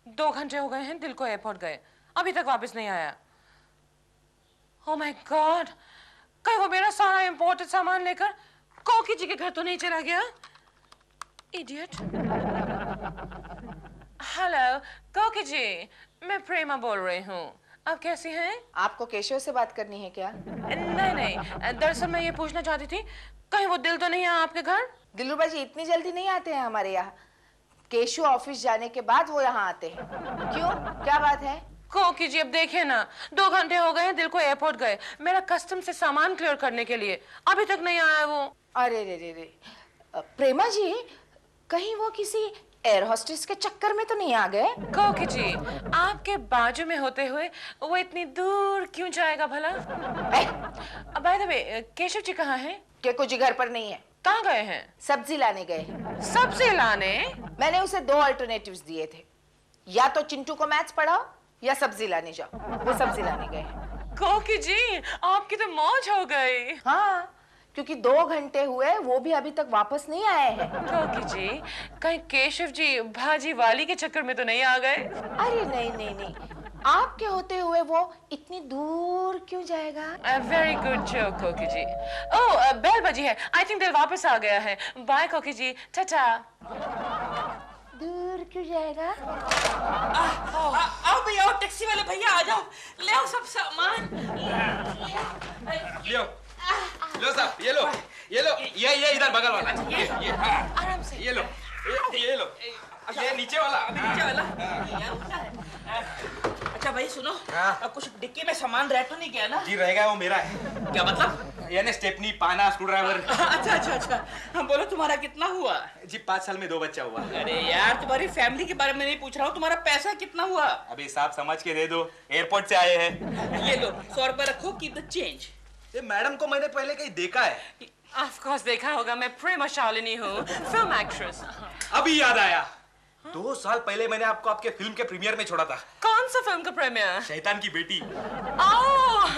2 घंटे हो गए हैं दिल को एयरपोर्ट गए, अभी तक वापस नहीं आया। ओह माय गॉड, कहीं वो मेरा सारा इंपॉर्टेंट सामान लेकर कोकी जी के घर तो नहीं चला गया? इडियट। हेलो कोकी जी, मैं प्रेमा बोल रही हूँ, आप कैसी हैं? आपको केशव से बात करनी है क्या? नहीं नहीं, दरअसल मैं ये पूछना चाहती थी, कहीं वो दिल तो नहीं आया आपके घर? दिलरुबा जी इतनी जल्दी नहीं आते हैं हमारे यहाँ। केशव ऑफिस जाने के बाद वो यहाँ आते हैं। क्यों, क्या बात है? कोकी जी अब देखिए ना, 2 घंटे हो गए हैं दिल को एयरपोर्ट गए, मेरा कस्टम से सामान क्लियर करने के लिए, अभी तक नहीं आया वो। अरे रे रे रे, प्रेमा जी कहीं वो किसी एयर होस्टेस के चक्कर में तो नहीं आ गए? कोकी जी, आपके बाजू में होते हुए वो इतनी दूर क्यों जाएगा भला? By the way, Keshav ji कहाँ हैं? केकू जी घर पर नहीं है। कहाँ गए हैं? सब्जी लाने गए हैं। सब्जी लाने? मैंने उसे 2 अल्टरनेटिव्स दिए थे, या तो चिंटू को मैथ्स पढ़ाओ या सब्जी लाने जाओ। वो सब्जी लाने गए हैं। कोकी जी आपकी तो मौज हो गई। हाँ, क्योंकि 2 घंटे हुए वो भी अभी तक वापस नहीं आए हैं। कोकी जी कहीं केशव जी भाजी वाली के चक्कर में तो नहीं आ गए? अरे नहीं नहीं नहीं, आपके होते हुए वो इतनी दूर क्यों जाएगा? वेरी गुड जोक कोकी जी। ओह बेल बजी है, आई थिंक दिल वापस आ गया है। बाय कोकी जी, टाटा। दूर क्यों जाएगा? आओ भैया, आओ टैक्सी वाले भैया, आ जाओ, ले आओ सब सामान। लियो लो साहब, ये लो ये इधर बगल वाला, ये हाँ आराम से। ये लो ये लो, ये नीचे वाला नीचे वाला यार उठा है। अच्छा भाई सुनो, अब कुछ डिक्की में सामान रह तो नहीं गया ना? जी रहेगा, वो मेरा है। क्या मतलब? यानी स्टेपनी, पाना, स्क्रू ड्राइवर। अच्छा अच्छा अच्छा, हम बोलो तुम्हारा कितना हुआ? जी 5 साल में 2 बच्चा हुआ। अरे यार तुम्हारी फैमिली के बारे में नहीं पूछ रहा हूँ, तुम्हारा पैसा कितना हुआ? अभी हिसाब समझ के दे दो, एयरपोर्ट से आए हैं। ये लो 100 रुपए रखो, कीप द चेंज। ये मैडम को मैंने पहले कहीं देखा है। ऑफ कोर्स देखा होगा, मैं प्रेमा शालिनी हूँ, फिल्म एक्ट्रेस। अभी याद आया, 2 साल पहले मैंने आपको आपके फिल्म के प्रीमियर में छोड़ा था। कौन सा फिल्म का प्रीमियर? शैतान की बेटी। ओह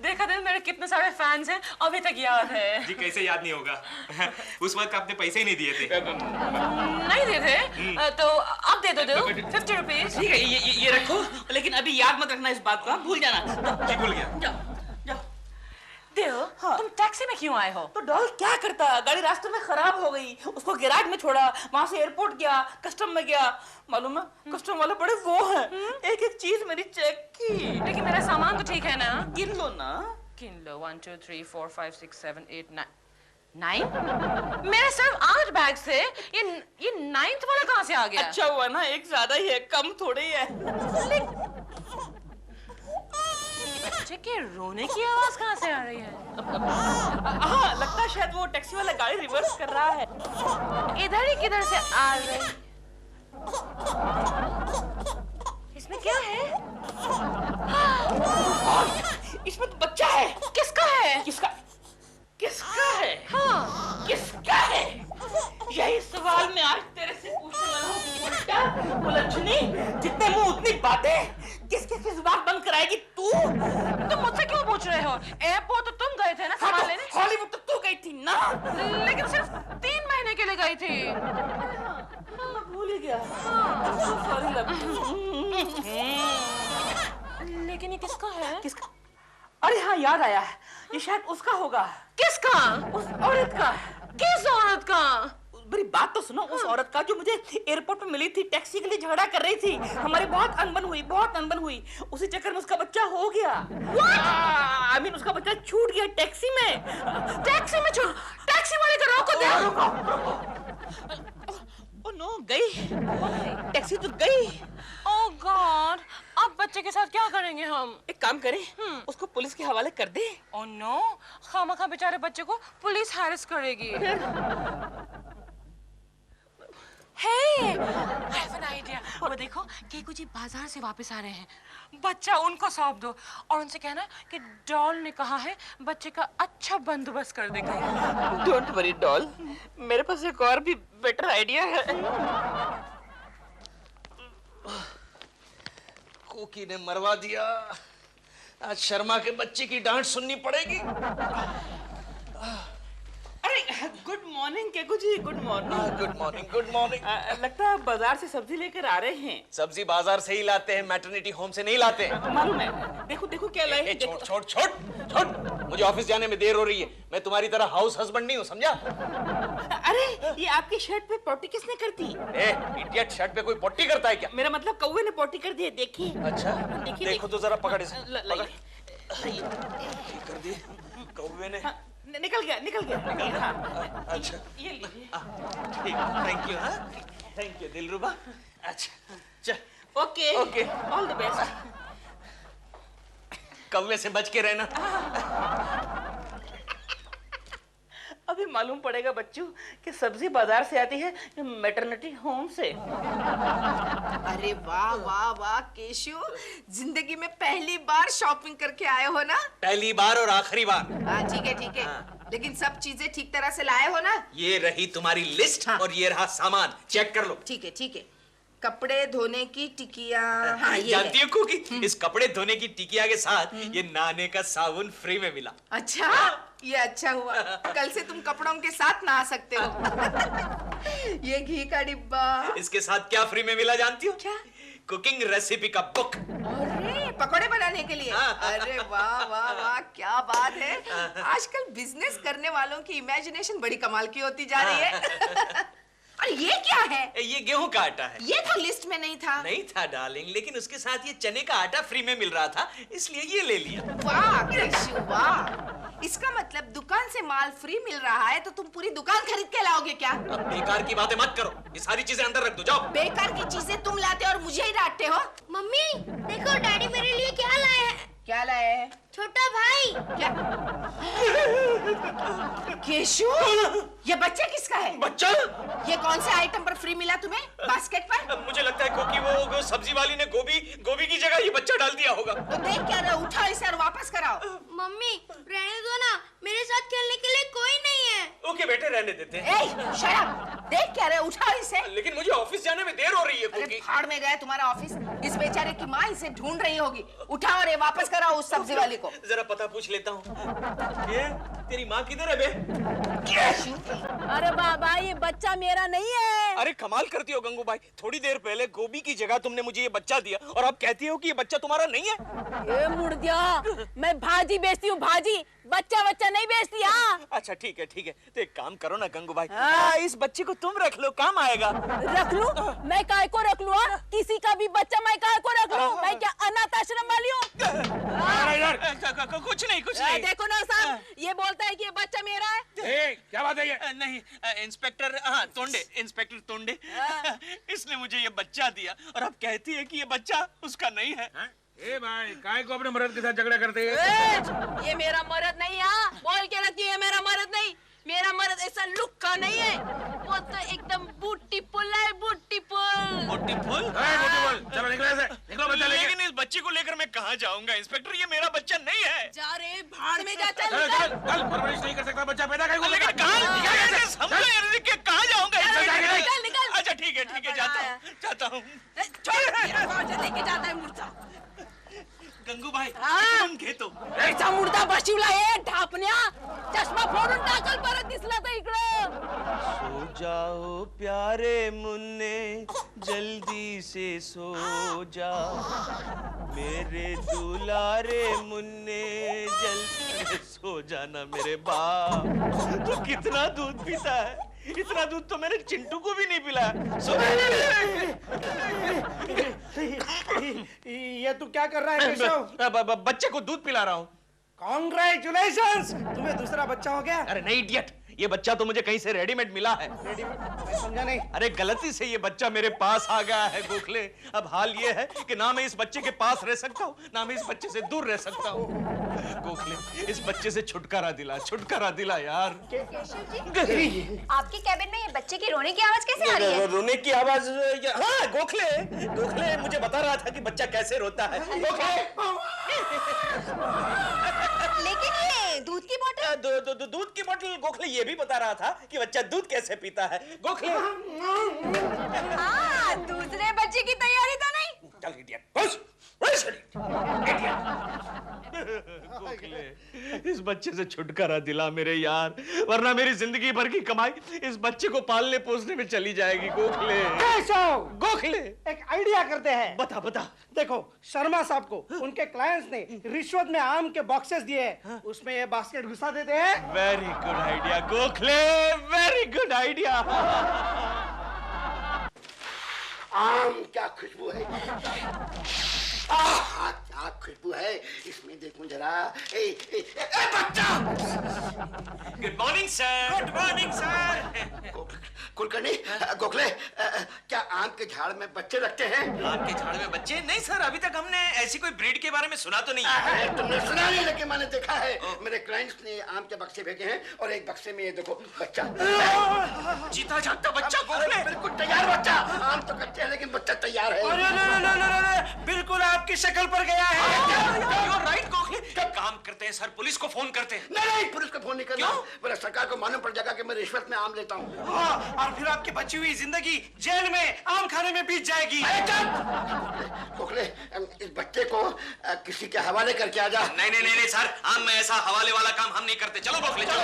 देखा दिल, मेरे कितने सारे फैंस हैं, अभी तक याद है। जी कैसे याद नहीं होगा, उस वक्त आपने पैसे ही नहीं दिए थे। नहीं दिए थे? तो अब दे दो, 50 रुपीज। ठीक है, ये रखो, लेकिन अभी याद मत रखना इस बात को, भूल जाना। जी भूल गया। जाओ जाओ। दिल, हाँ। तुम टैक्सी में क्यों आए हो? तो डॉल क्या करता, गाड़ी रास्ते में खराब हो गई, उसको गैराज में छोड़ा, वहां से एयरपोर्ट गया, कस्टम में गया। मालूम है कस्टम वाले बड़े वो हैं, एक एक चीज मेरी चेक की। लेकिन मेरा सामान तो ठीक है ना? गिन लो ना। गिन लो, 1 2 3 4 5 6 7 8 9 मेरे सिर्फ 8 बैग्स थे, ये 9th वाला कहाँ से आ गया? अच्छा हुआ ना, एक ज्यादा ही है, कम थोड़े ही है। बच्चे के रोने की आवाज कहाँ से आ रही है? हाँ लगता है शायद वो टैक्सी वाला गाड़ी रिवर्स कर रहा है। इधर ही किधर से आ रही? इसमें क्या है? इसमें तो बच्चा है। किसका है? किसका किसका है? हाँ किसका है? यही सवाल मैं आज तेरे से पूछने वाला हूँ। उल्टा उलझनी, जितने मुंह उतनी बातें, किस जुबान बंद कराएगी तू? तुम मुझसे क्यों पूछ रहे हो? एयरपोर्ट तो तुम गए थे ना सामान लेने? हॉलीवुड तो तू गई थी ना? लेकिन सिर्फ 3 महीने के लिए गई थी। मैं भूल ही गया। सॉरी लेकिन ये किसका है? किसका? अरे हाँ याद आया, ये शायद उसका होगा। किसका? उस औरत का। किस औरत का? मेरी बात तो सुनो, उस औरत का जो मुझे एयरपोर्ट पे मिली थी, टैक्सी के लिए झगड़ा कर रही थी, हमारी बहुत अनबन हुई, उसी चक्कर में उसका बच्चा हो गया। I mean, उसका बच्चा छूट गया टैक्सी में। टैक्सी में छूट? टैक्सी वाले को रोको दे। ओ नो, गई टैक्सी तो गई। ओह गॉड, अब बच्चे के साथ क्या करेंगे हम? एक काम करें, उसको पुलिस के हवाले कर दे। ओह नो, खामखा बेचारे बच्चे को पुलिस हैरेस करेगी। Hey, I have an idea. वो देखो, केकू जी बाजार से वापस आ रहे हैं, बच्चा उनको सौंप दो और उनसे कहना कि डॉल ने कहा है बच्चे का अच्छा बंदोबस्त कर देगा। डोंट वरी डॉल, मेरे पास एक और भी बेटर आइडिया है। कोकी ने मरवा दिया, आज शर्मा के बच्चे की डांट सुननी पड़ेगी। अरे good morning Keku ji, good morning. Good morning, good morning. लगता है बाजार से सब्जी लेकर आ रहे हैं। सब्जी बाजार से ही लाते हैं, मैटरनिटी होम से नहीं लाते। मालूम है। देखो देखो क्या लाए हैं। छोड़ छोड़ छोड़ छोड़, मुझे ऑफिस जाने में देर हो रही है। मैं तुम्हारी तरह हाउस हस्बैंड नहीं हूँ, समझा? अरे ये आपकी शर्ट पे पॉटी किसने कर दी? इडियट, शर्ट पे कोई पट्टी करता है क्या? मेरा मतलब कौवे ने पॉटी कर दी है, देखिए। अच्छा, देखिए, देखो तो जरा, पकड़ इसे। लाइए। कर दी कौवे ने। हाँ, निकल गया निकल गया। हाँ, अच्छा ये लीजिए। ठीक, थैंक यू। हाँ, थैंक यू दिलरुबा। अच्छा चल, okay okay. All the best. कौवे से बच के रहना। अभी मालूम पड़ेगा बच्चों कि सब्जी बाजार से आती है मैटरनिटी होम से। अरे वाह वाह वाह केशु, जिंदगी में पहली बार शॉपिंग करके आए हो ना? पहली बार और आखिरी बार। हाँ ठीक है ठीक है। लेकिन सब चीजें ठीक तरह से लाए हो ना? ये रही तुम्हारी लिस्ट। हाँ। और ये रहा सामान, चेक कर लो। ठीक है ठीक है। कपड़े धोने की टिकिया, हाँ ये जानती है। हो कुकी, इस कपड़े धोने की टिकिया के साथ ये नहाने का साबुन फ्री में मिला। अच्छा, ये अच्छा हुआ। कल से तुम कपड़ों के साथ नहा सकते हो। ये घी का डिब्बा। इसके साथ क्या फ्री में मिला जानती हो? क्या? कुकिंग रेसिपी का बुक। अरे पकौड़े बनाने के लिए। अरे वाह वाह वाह, क्या बात है। आजकल बिजनेस करने वालों की इमेजिनेशन बड़ी कमाल की होती जा रही है। और ये क्या है? ये गेहूं का आटा है। ये तो लिस्ट में नहीं था। नहीं था डार्लिंग, लेकिन उसके साथ ये चने का आटा फ्री में मिल रहा था, इसलिए ये ले लिया। वाह केशु वाह, इसका मतलब दुकान से माल फ्री मिल रहा है तो तुम पूरी दुकान खरीद के लाओगे क्या? अब बेकार की बातें मत करो, ये सारी चीजें अंदर रख दो, जाओ। बेकार की चीजें तुम लाते और मुझे ही डांटते हो। मम्मी देखो डैडी मेरे लिए क्या लाए हैं। क्या लाए हैं? छोटा भाई। क्या? केशु, ये बच्चा किसका है? बच्चा? ये कौन से आइटम पर फ्री मिला तुम्हें? बास्केट पर? मुझे लगता है क्योंकि वो सब्जी वाली ने गोभी की जगह ये बच्चा डाल दिया होगा। तो देख क्या रहे हो, उठाओ इसे और वापस कराओ। मम्मी रहने दो ना, मेरे साथ खेलने के लिए कोई नहीं है। ओके बेटे, रहने देते हैं। ए, शट अप! देख क्या रहे हो, उठाओ इसे। लेकिन मुझे ऑफिस जाने में देर हो रही है अरे कुकी। फाड़ में गया तुम्हारा ऑफिस। इस बेचारे की माँ इसे ढूंढ रही होगी। उठाओ और ये वापस कराओ उस सब्जी वाली को। जरा पता पूछ लेता हूँ। ये तेरी माँ किधर है बे? अरे बाबा, ये बच्चा मेरा नहीं है। अरे कमाल करती हो गंगू भाई, थोड़ी देर पहले गोभी की जगह तुमने मुझे ये बच्चा दिया और अब कहती हो कि ये बच्चा तुम्हारा नहीं है। ये मुर्दिया, मैं भाजी बेचती हूँ, भाजी, बच्चा नहीं बेचती। हाँ अच्छा ठीक है तो एक काम करो ना गंगू भाई, हाँ। इस बच्चे को तुम रख लो, काम आएगा। रख लूं? मैं काय को रख लूं? हाँ? किसी का भी बच्चा मैं काय को रख लूं? मैं क्या अनाथ आश्रम वाली हूँ? कुछ नहीं देखो ना साहब, ये बोलता है कि ये बच्चा मेरा है। क्या बात है ये? नहीं इंस्पेक्टर, हाँ इंस्पेक्टर तोंडे, इसने मुझे ये बच्चा दिया और अब कहती है कि ये बच्चा उसका नहीं है। ए भाई, काय को अपने मर्द के साथ झगड़ा करते हैं? ये मेरा मर्द नहीं है। हाँ? बोल के रखती है मेरा मर्द नहीं। मेरा मर्द ऐसा लुक का नहीं है, वो तो एकदम ब्यूटीफुल है, ब्यूटीफुल। ब्यूटीफुल? चलो निकलो ऐसे, निकलो बच्चा लेके। लेकिन इस बच्चे को लेकर मैं कहाँ जाऊंगा इंस्पेक्टर, ये मेरा बच्चा नहीं है। जा रे भाड़ में जा, चल चल निकल। चल, परवरिश नहीं कर सकता बच्चा, पैदा कहीं लेकिन कहाँ जाऊंगा? निकल। अच्छा ठीक है, जाता हूँ। छोड़, ये कौन से लेके जाता है मुर्दा? गंगू भाई हाँ। तुम घेतो. ऐसा मुर्दा बशिवला ए ढापण्या, चष्मा फोडून टाकल परत दिसला तर इकडं. सो जाओ प्यारे मुन्ने जल्दी से सो जा मेरे दुलारे मुन्ने जल्दी सो जाना मेरे बाप. तू कितना दूध पीता है? इतना दूध तो मैंने चिंटू को भी नहीं पिलाया. सो ये तू क्या कर रहा है केशव? बच्चे को दूध पिला रहा हूँ. कॉन्ग्रेचुलेशंस, तुम्हें दूसरा बच्चा हो गया. अरे नहीं इडियट, ये बच्चा तो मुझे कहीं से रेडीमेड मिला है. रेडीमेड? मैं समझा नहीं. अरे गलती से ये बच्चा मेरे पास आ गया है गोखले. अब हाल ये है कि ना मैं इस बच्चे के पास रह सकता हूँ, ना मैं इस बच्चे से दूर रह सकता हूँ. गोखले, इस बच्चे से छुटकारा दिला यार. आपके कैबिन में ये बच्चे की रोने की आवाज कैसे आ रही है? रोने की आवाज? हाँ गोखले मुझे बता रहा था कि बच्चा कैसे रोता है. लेकिन ये दूध की बोतल दूध की बोतल. गोखले ये भी बता रहा था कि बच्चा दूध कैसे पीता है. गोखले हाँ, दूसरे बच्चे की तैयारी तो नहीं? चल इडियट, बस बस इडियट. गोखले इस बच्चे से छुटकारा दिला मेरे यार, वरना मेरी जिंदगी भर की कमाई इस बच्चे को पालने पोसने में चली जाएगी। गोखले केशव, गोखले एक आइडिया करते हैं। बता बता। देखो, शर्मा साहब को उनके क्लाइंट्स ने रिश्वत में आम के बॉक्सेस दिए हैं, उसमें ये बास्केट घुसा देते हैं। Very good idea Gokhale, very good idea. आम क्या खुशबू है, आह क्या खुशबू है इसमें, देखो जरा। बच्चा। Good morning sir. Good morning sir. Kulkarni, Gokhale, क्या आम के झाड़ में बच्चे रखते हैं? आम के झाड़ में बच्चे? नहीं सर, अभी तक हमने ऐसी कोई ब्रीड के बारे में सुना तो नहीं। तुमने सुना नहीं, लेकिन मैंने देखा है। मेरे क्लाइंट्स ने आम के बक्से भेजे हैं और एक बक्से में ये देखो बच्चा, जीता जागता बच्चा। गोखले बिल्कुल तैयार बच्चा। आम तो कच्चे हैं लेकिन बच्चा तैयार है। अरे बिल्कुल आपकी शक्ल पर गया है। राइट गोखले, काम करते हैं सर, पुलिस को फोन करते हैं। नहीं, पुलिस को फोन नहीं करना। मेरा सरकार को मालूम पड़ जाएगा कि मैं रिश्वत में आम लेता हूँ। और फिर आपकी बची हुई जिंदगी जेल में आम खाने में बीत जाएगी। गोखले, इस बच्चे को किसी के हवाले करके आ जा। नहीं सर, आम में ऐसा हवाले वाला काम हम नहीं करते। चलो गोखले चलो।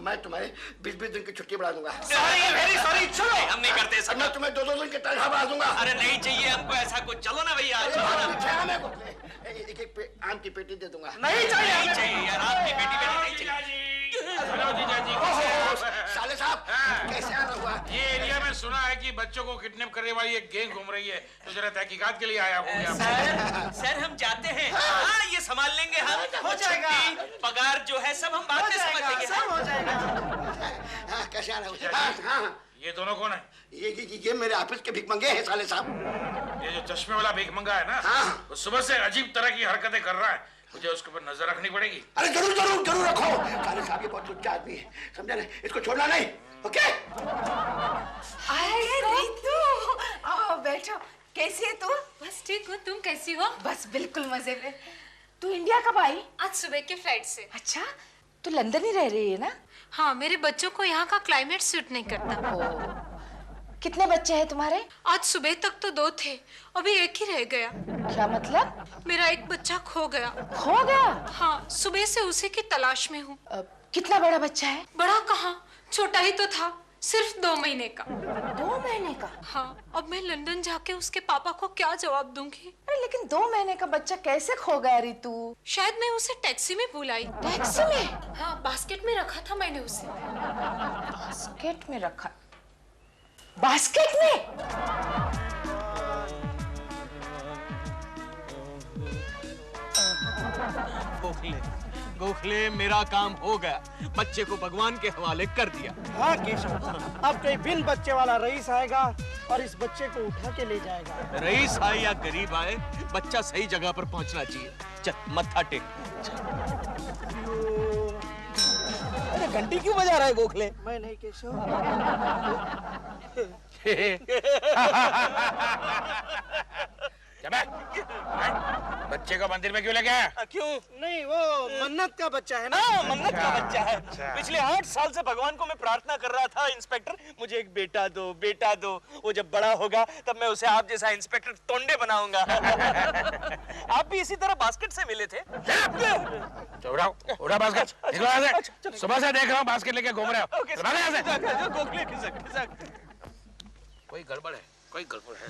मैं तुम्हारे 20-20 दिन की छुट्टी बढ़ा दूंगा। Sorry, very sorry. चलो, हम नहीं करते सर। मैं तुम्हें 2-2 दिन की तनख्वाह बढ़ा दूंगा। अरे नहीं चाहिए हमको ऐसा कुछ। चलो ना भैया। एक आम की पेटी दे दूंगा। नहीं चाहिए यार, आपकी बेटी नहीं चाहिए। साले साहब, कैसे आना हुआ? ये एरिया में सुना है कि बच्चों को किडनैप करने वाली एक गैंग घूम रही है, तो जरा तहकीकात के लिए आया हूँ। सर हम जाते हैं। हाँ, ये संभाल लेंगे हम। हो जाएगा। पगार जो है सब हम बाद में समझ लेंगे। सब हो जाएगा। कैसे आना हुआ? हाँ, ये दोनों कौन है? ये मेरे ऑफिस के भिखमंगे हैं साले साहब। ये जो चश्मे वाला भिखमंगा है ना, हाँ। वो सुबह से अजीब तरह की हरकतें कर रहा है, मुझे उसके ऊपर नजर रखनी पड़ेगी। अरे जरूर जरूर जरूर रखो। साले साहब ये बहुत लुच्चा आदमी है, समझा ना, इसको छोड़ना नहीं। ओके? रितु, आओ बैठो। कैसी है तू? बस ठीक हूँ, तुम कैसी हो? बस बिल्कुल मजे में। तू इंडिया कब आई? आज सुबह के फ्लाइट से। अच्छा, तू लंदन ही रह रही है ना? हाँ, मेरे बच्चों को यहाँ का क्लाइमेट सूट नहीं करता। कितने बच्चे हैं तुम्हारे? आज सुबह तक तो 2 थे, अभी एक ही रह गया। क्या मतलब? मेरा एक बच्चा खो गया। खो गया? हाँ, सुबह से उसी की तलाश में हूँ। कितना बड़ा बच्चा है? बड़ा कहाँ, छोटा ही तो था, सिर्फ 2 महीने का। 2 महीने का? हाँ, अब मैं लंदन जाके उसके पापा को क्या जवाब दूंगी? अरे लेकिन 2 महीने का बच्चा कैसे खो गया रितु? शायद मैं उसे टैक्सी में भूल आई। टैक्सी में? हाँ, बास्केट में रखा था मैंने उसे। बास्केट में रखा? बास्केट में? गोखले, मेरा काम हो गया, बच्चे को भगवान के हवाले कर दिया। हाँ केशव, अब कोई बिन बच्चे वाला रईस आएगा और इस बच्चे को उठा के ले जाएगा। रईस आए या गरीब आए, बच्चा सही जगह पर पहुंचना चाहिए। चल मत्था टेक। अरे घंटी क्यों बजा रहा है गोखले? मैं नहीं केशव। बच्चे को मंदिर में क्यों लेके आया? क्यों? नहीं, वो मन्नत का बच्चा है ना। मन्नत का बच्चा है। अच्छा। पिछले 8 साल से भगवान को मैं प्रार्थना कर रहा था, इंस्पेक्टर मुझे एक बेटा दो, बेटा दो। वो जब बड़ा होगा तब मैं उसे आप जैसा इंस्पेक्टर तोंडे बनाऊंगा। आप भी इसी तरह बास्केट से मिले थे। तो उड़ा बास्केट। निकलो यहाँ से। सुबह से देख रहा हूँ बास्केट लेके घूम रहे हो। भागो यहाँ से। गोखले खिसक। कोई गड़बड़ है, कोई गड़बड़ है।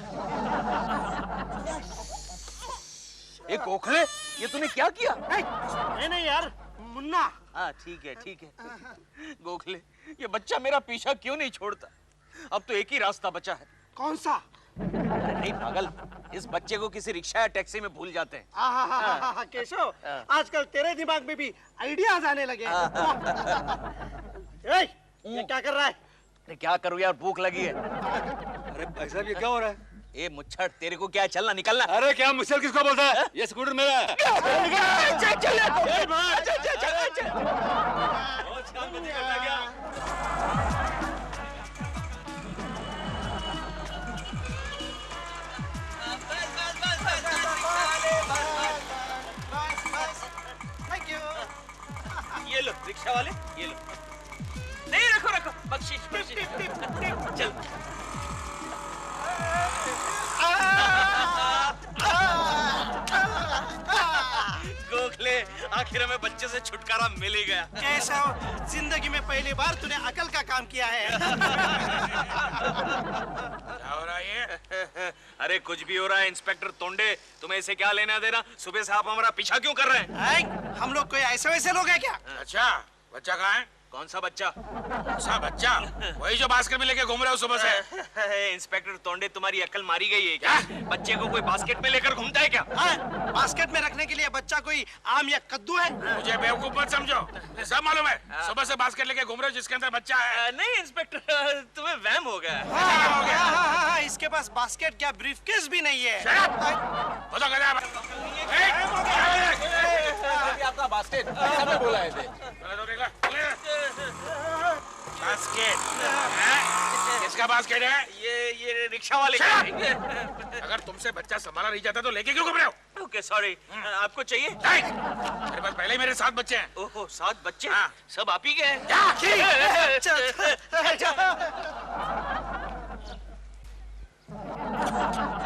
ये गोखले, ये तूने क्या किया? नहीं यार, मुन्ना। हाँ ठीक है। गोखले, ये बच्चा मेरा पीछा क्यों नहीं छोड़ता? अब तो एक ही रास्ता बचा है। कौन सा? नहीं पागल, इस बच्चे को किसी रिक्शा या टैक्सी में भूल जाते हैं। केशव, आजकल तेरे दिमाग में भी आइडियाज आने लगे। ये क्या कर रहा है? अरे क्या करूँ यार, भूख लगी है। अरे भाई साहब, ये क्या हो रहा है? ए मुच्छड़, तेरे को क्या चलना निकलना? अरे क्या मुझसे किसको बोलता है? ये स्कूटर मेरा है। ये लो रिक्शा वाले, ये लो। नहीं रखो, बख्शीश। चल। गोखले, आखिर में बच्चे से छुटकारा मिल ही गया। केशव, जिंदगी में पहली बार तूने अकल का काम किया है। क्या हो रहा है ये? अरे कुछ भी हो रहा है इंस्पेक्टर तोंडे, तुम्हें इसे क्या लेना देना? सुबह से आप हमारा पीछा क्यों कर रहे हैं? हम लोग कोई ऐसे वैसे लोग हैं क्या? अच्छा, बच्चा कहाँ है? कौन सा बच्चा? सा बच्चा वही जो बास्केट में लेके घूम रहे हो सुबह से। इंस्पेक्टर तोंडे, तुम्हारी अकल मारी गई है क्या? बच्चे को कोई बास्केट में लेकर घूमता है क्या? बास्केट में रखने के लिए बच्चा कोई आम या कद्दू है? मुझे बेवकूफ मत समझो, मुझे सब मालूम है। सुबह से बास्केट लेके घूम रहे हो जिसके अंदर बच्चा है। नहीं इंस्पेक्टर, तुम्हें वहम हो गया। हो गया? हाँ, इसके पास बास्केट क्या ब्रीफकेस भी नहीं है। आपका बास्केट हमें बोला है बास्केट किसका बास्केट है? ये रिक्शा वाले का है। अगर तुमसे बच्चा संभाला नहीं जाता तो लेके क्यों घूम रहे हो? ओके सॉरी, आपको चाहिए? मेरे पास पहले ही मेरे 7 बच्चे हैं। ओहो 7 बच्चे? हाँ। सब आप ही के हैं?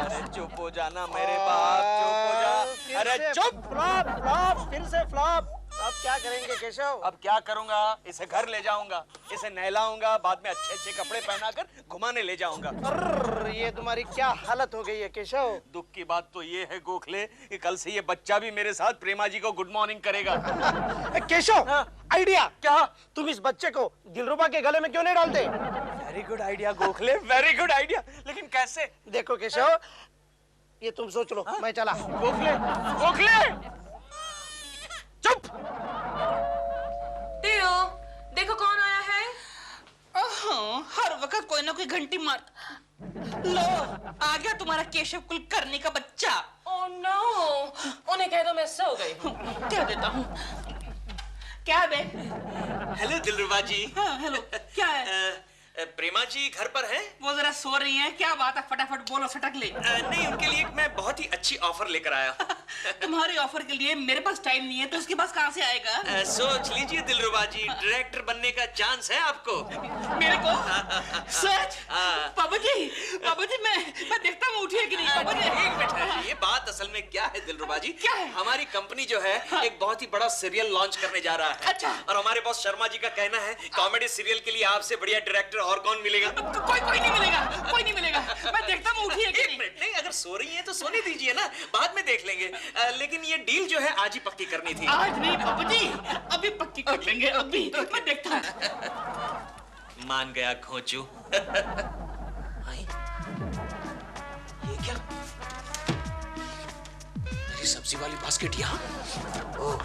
अरे चुप हो जाना मेरे बाप, चुप हो जा। अरे चुप। फ्लॉप, फिर से फ्लॉप। अब क्या करेंगे केशव? अब क्या करूंगा? इसे घर ले जाऊंगा, इसे नहलाऊंगा, बाद में अच्छे अच्छे कपड़े पहनाकर घुमाने ले जाऊंगा। ये तुम्हारी क्या हालत हो गई है केशव? दुख की बात तो ये है गोखले कि कल से ये बच्चा भी मेरे साथ प्रेमा जी को गुड मॉर्निंग करेगा। केशव, आइडिया क्या? तुम इस बच्चे को दिलरुबा के गले में क्यों नहीं डालते? Very good idea Gokhale, very good idea, लेकिन कैसे? देखो केशव, ये तुम सोच लो, मैं चला। गोखले, गोखले चुप। देखो कौन आया है। हर वक्त कोई ना कोई घंटी मार। लो, आ गया तुम्हारा केशव कुलकर्णी का बच्चा। ओह नो, उन्हें कह दो मैं सो गई हूँ। क्या देता हूँ? क्या बे? हेलो दिलरुबा जी। हाँ, हेलो, क्या है? प्रेमा जी घर पर हैं? वो जरा सो रही हैं। क्या बात है, फटाफट बोलो, सटक ले। नहीं, उनके लिए मैं बहुत ही अच्छी ऑफर लेकर आया। तुम्हारी ऑफर के लिए मेरे पास टाइम नहीं है, तो उसके पास कहाँ से आएगा? सोच लीजिए दिलरुबा जी, डायरेक्टर बनने का चांस है आपको। मेरे को? सच? पापा जी, मैं देखता हूँ उठिए कि नहीं। पापा जी एक मिनट, ये बात असल में क्या है दिलरुबा जी? क्या है? हमारी कंपनी जो है एक बहुत ही बड़ा सीरियल लॉन्च करने जा रहा है। अच्छा। और हमारे बॉस शर्मा जी का कहना है कॉमेडी सीरियल के लिए आपसे बढ़िया डायरेक्टर और कौन मिलेगा? कोई नहीं मिलेगा, कोई नहीं मिलेगा। मैं देखता हूँ उठिए कि एक मिनट, नहीं अगर सो रही है तो सोने दीजिए ना, बाद में देख लेंगे। लेकिन ये डील जो है आज ही पक्की करनी थी। आज नहीं पापा जी, अभी पक्की कर लेंगे, अभी। मैं देखता हूँ। मान गया खोचू। ये क्या? मेरी सब्जी वाली बास्केट यहाँ? ओह,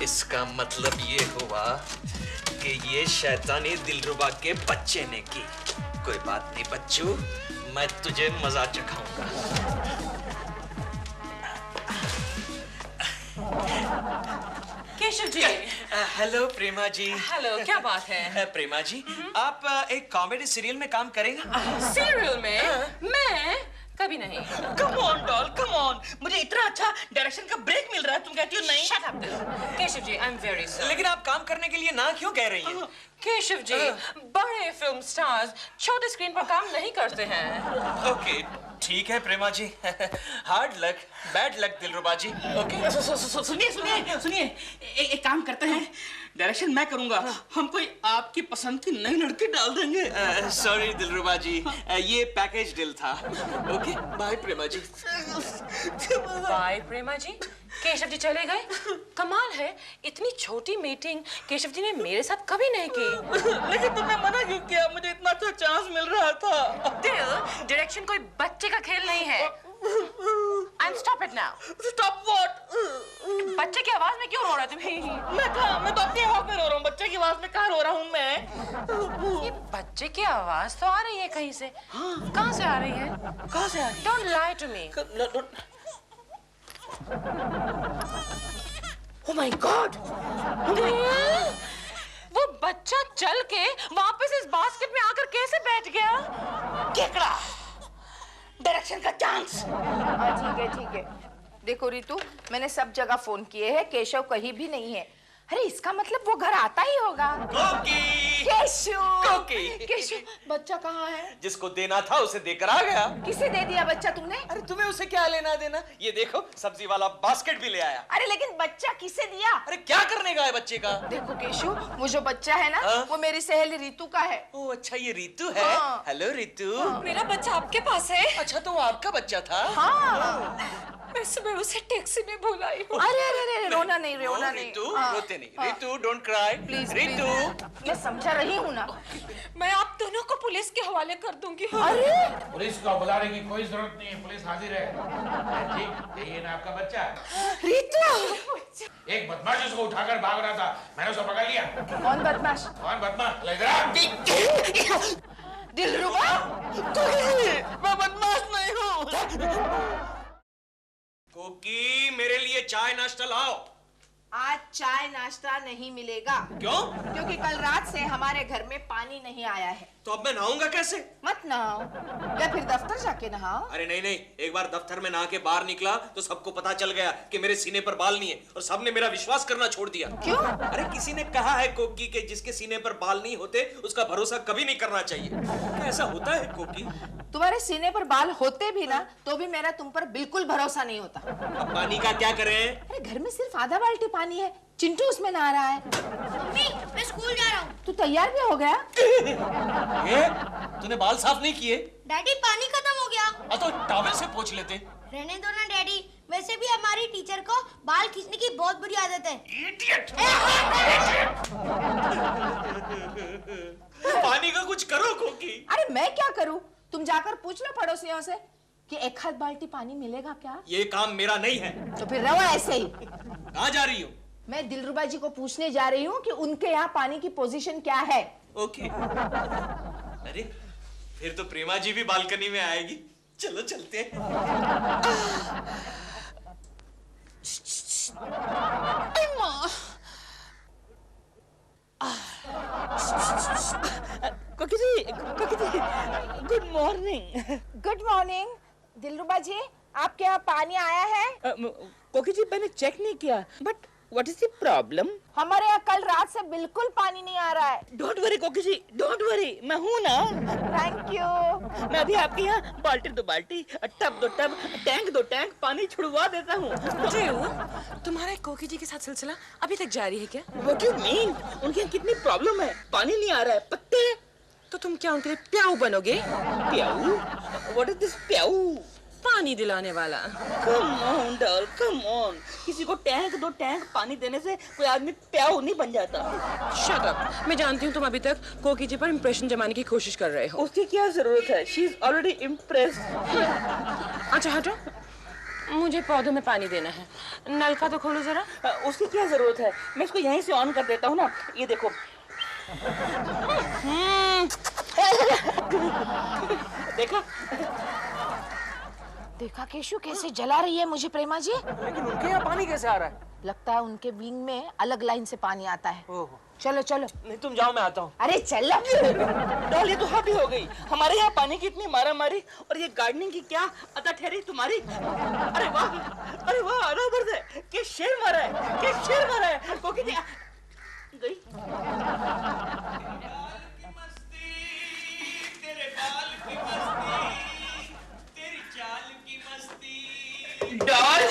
इसका मतलब ये हुआ कि ये शैतानी दिलरुबा के बच्चे ने की। कोई बात नहीं बच्चू, मैं तुझे मजा चखाऊंगा। केशव जी। हेलो प्रेमा जी। हेलो, क्या बात है? प्रेमा जी, आप एक कॉमेडी सीरियल में काम करेंगे? सीरियल में? मैं कभी नहीं। Come on doll, come on. मुझे इतना अच्छा डायरेक्शन का ब्रेक मिल रहा है, तुम कहती हो नहीं? Shut up Keshav ji, I am very sorry. लेकिन आप काम करने के लिए ना क्यों कह रही हैं? केशव जी, बड़े फिल्म स्टार्स छोटे स्क्रीन पर काम नहीं करते हैं। ओके, ठीक है प्रेमा जी। हार्ड लक, बैड लक दिलरुबा जी। ओके। सुनिए, एक काम करते हैं, डायरेक्शन मैं करूंगा, हम कोई आपकी पसंद की नई लड़की डाल देंगे। सॉरी दिलरुबा जी, ये पैकेज डील था। ओके, बाय प्रेमा जी। बाय प्रेमा जी। केशव जी चले गए? कमाल है, इतनी छोटी मीटिंग केशव जी ने मेरे साथ कभी नहीं की। लेकिन तुमने मना क्यों किया? मुझे इतना अच्छा चांस मिल रहा था। दिल, डायरेक्शन कोई बच्चे का खेल नहीं है। And stop it now. Stop what? बच्चे की आवाज में क्यों रो रहे तुम? मैं तो अपनी आवाज में रो रहा हूँ, बच्चे की आवाज में कहाँ रो रहा हूँ मैं? ये बच्चे की आवाज तो आ रही है कहीं से। कहाँ से आ रही है? कहाँ से आ रही है? Don't lie to me. Oh my God! वो बच्चा चल के वापस इस बास्केट में आकर कैसे बैठ गया? केकड़ा, डायरेक्शन का चांस। ठीक है। देखो रितु, मैंने सब जगह फोन किए हैं, केशव कहीं भी नहीं है। अरे इसका मतलब वो घर आता ही होगा। कोकी! केशव! वाकई। केशव, बच्चा कहाँ है? जिसको देना था उसे देकर आ गया। किसे दे दिया बच्चा तुमने? अरे तुम्हें उसे क्या लेना देना? ये देखो सब्जी वाला बास्केट भी ले आया। अरे लेकिन बच्चा किसे दिया? अरे क्या करने का है बच्चे का? देखो केशव, वो जो बच्चा है ना, वो मेरी सहेली रितु का है। ओह अच्छा, ये रितु है। हाँ। हेलो रितु। मेरा बच्चा आपके पास है? अच्छा तो वो आपका बच्चा था? हाँ। मैं सुबह उसे टैक्सी में भूल आई हूँ। अरे अरे अरे, रोना नहीं, रोना नहीं। रितु, हाँ। रोते नहीं। Ritu don't cry. Please Ritu. मैं समझा रही हूँ ना। मैं आप दोनों को पुलिस के हवाले कर दूंगी। अरे पुलिस को बुलाने की कोई जरूरत नहीं है, पुलिस हाजिर है। ठीक, यही है ना आपका बच्चा? रितु, एक बदमाश उसको उठाकर भाग रहा था, मैंने उसको पकड़ लिया। कौन बदमाश? कौन बदमाश? ले इधर आ। दिलरुबा, मैं बदमाश नहीं हूँ। कोकी, मेरे लिए चाय नाश्ता लाओ। आज चाय नाश्ता नहीं मिलेगा। क्यों? क्योंकि कल रात से हमारे घर में पानी नहीं आया है। तो अब मैं नहाऊंगा कैसे? मत नहाओ, या फिर दफ्तर जाके नहाओ। अरे नहीं नहीं, एक बार दफ्तर में नहा के बाहर निकला तो सबको पता चल गया कि मेरे सीने पर बाल नहीं है और सबने मेरा विश्वास करना छोड़ दिया। क्यों? अरे किसी ने कहा है कोकी के जिसके सीने पर बाल नहीं होते उसका भरोसा कभी नहीं करना चाहिए। क्या ऐसा होता है कोकी? तुम्हारे सीने पर बाल होते भी ना तो भी मेरा तुम पर बिल्कुल भरोसा नहीं होता। अब पानी का क्या करें? अरे घर में सिर्फ आधा बाल्टी पानी है, चिंटू उसमें नहा रहा है। मम्मी, मैं स्कूल जा रहा हूँ। तू तैयार भी हो गया? ये तूने बाल साफ नहीं किए? डैडी पानी खत्म हो गया। तो टॉवेल से पोंछ लेते। रहने दो ना डैडी, वैसे भी हमारी टीचर को बाल खींचने की बहुत बुरी आदत है। पानी का कुछ करो कोकी। अरे मैं क्या करूं? तुम जाकर पूछ लो पड़ोसियों से कि एक हाथ बाल्टी पानी मिलेगा क्या? ये काम मेरा नहीं है। तो फिर रहो ऐसे ही। कहाँ जा रही हो? मैं दिलरुबा जी को पूछने जा रही हूँ कि उनके यहाँ पानी की पोजीशन क्या है। ओके। अरे फिर तो प्रेमा जी भी बालकनी में आएगी। चलो चलते हैं। Koki ji, good morning. Good morning. Dilruba ji, आपके यहाँ पानी आया है? कोकी जी, मैंने चेक नहीं किया, but what is the problem? हमारे यहाँ कल रात से बिल्कुल पानी नहीं आ रहा है। डोंट वरी कोकी जी, डोंट वरी, मैं हूँ ना। Thank you. मैं अभी आपके यहाँ बाल्टी दो बाल्टी, टब दो टब, टैंक दो टैंक पानी छुड़वा देता हूँ। तुम्हारे कोकी जी के साथ सिलसिला अभी तक जारी है क्या? What do you mean? उनके यहाँ कितनी प्रॉब्लम है, पानी नहीं आ रहा है, पत्ते। तो तुम क्या उनके लिए प्याऊ बनोगे? प्याऊ? What is this प्याऊ? पानी दिलाने वाला। Come on, doll, come on. किसी को टैंक दो टैंक पानी देने से कोई आदमी प्याऊ नहीं बन जाता। Shut up. मैं जानती हूँ तुम अभी तक कोकी जी पर इम्प्रेशन जमाने की कोशिश कर रहे हो। उसकी क्या जरूरत है? She is already impressed. अच्छा हटो, मुझे पौधों में पानी देना है। नल का तो खोलो जरा। उसकी क्या जरूरत है? मैं इसको यहीं से ऑन कर देता हूँ ना। ये देखो। देखा? देखा केशु कैसे जला रही है मुझे प्रेमा जी? लेकिन उनके यहाँ पानी कैसे आ रहा है? लगता है उनके विंग में अलग लाइन से पानी आता है। चलो चलो। नहीं तुम जाओ, मैं आता हूँ। अरे चलो। डॉल, ये तो हाथी हो गई। हमारे यहाँ पानी की इतनी मारा मारी और ये गार्डनिंग की क्या अदा ठहरी तुम्हारी। अरे वाह, अरे वाह, अरे क्या शेर मारा है, क्या शेर मारा है। कोकी जी गई। डॉल,